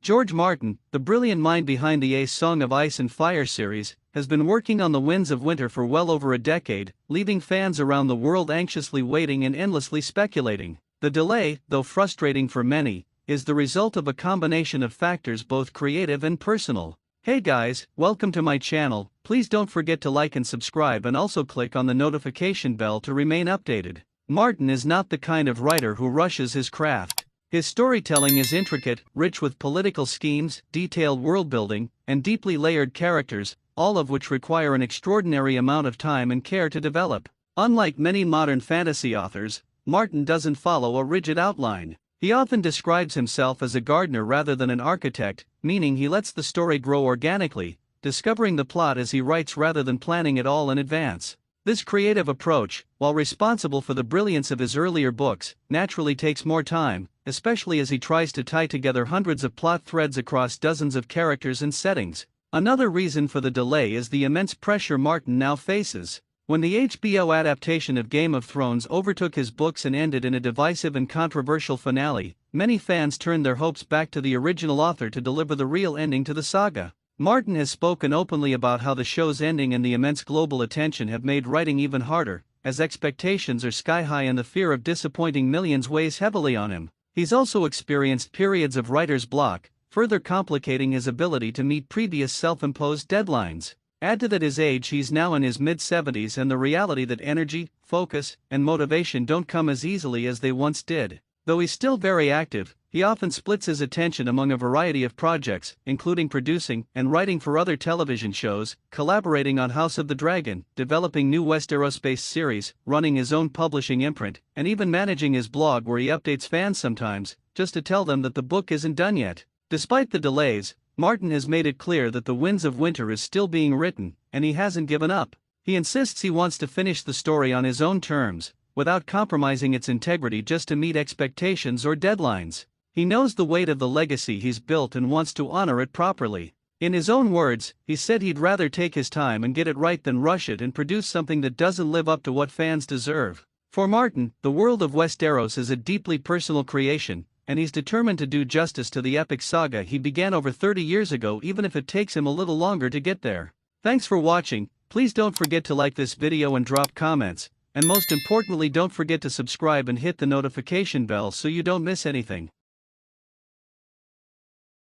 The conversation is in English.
George Martin, the brilliant mind behind the Song of Ice and Fire series, has been working on The Winds of Winter for well over a decade, leaving fans around the world anxiously waiting and endlessly speculating. The delay, though frustrating for many, is the result of a combination of factors both creative and personal. Hey guys, welcome to my channel. Please don't forget to like and subscribe and also click on the notification bell to remain updated. Martin is not the kind of writer who rushes his craft. His storytelling is intricate, rich with political schemes, detailed world-building, and deeply layered characters, all of which require an extraordinary amount of time and care to develop. Unlike many modern fantasy authors, Martin doesn't follow a rigid outline. He often describes himself as a gardener rather than an architect, meaning he lets the story grow organically, discovering the plot as he writes rather than planning it all in advance. This creative approach, while responsible for the brilliance of his earlier books, naturally takes more time, especially as he tries to tie together hundreds of plot threads across dozens of characters and settings. Another reason for the delay is the immense pressure Martin now faces. When the HBO adaptation of Game of Thrones overtook his books and ended in a divisive and controversial finale, many fans turned their hopes back to the original author to deliver the real ending to the saga. Martin has spoken openly about how the show's ending and the immense global attention have made writing even harder, as expectations are sky-high and the fear of disappointing millions weighs heavily on him. He's also experienced periods of writer's block, further complicating his ability to meet previous self-imposed deadlines. Add to that his age, he's now in his mid-70s, and the reality that energy, focus, and motivation don't come as easily as they once did. Though he's still very active, he often splits his attention among a variety of projects, including producing and writing for other television shows, collaborating on House of the Dragon, developing new Westeros-based series, running his own publishing imprint, and even managing his blog where he updates fans sometimes, just to tell them that the book isn't done yet. Despite the delays, Martin has made it clear that The Winds of Winter is still being written, and he hasn't given up. He insists he wants to finish the story on his own terms, without compromising its integrity just to meet expectations or deadlines. He knows the weight of the legacy he's built and wants to honor it properly. In his own words, he said he'd rather take his time and get it right than rush it and produce something that doesn't live up to what fans deserve. For Martin, the world of Westeros is a deeply personal creation, and he's determined to do justice to the epic saga he began over 30 years ago, even if it takes him a little longer to get there. Thanks for watching. Please don't forget to like this video and drop comments, and most importantly, don't forget to subscribe and hit the notification bell so you don't miss anything.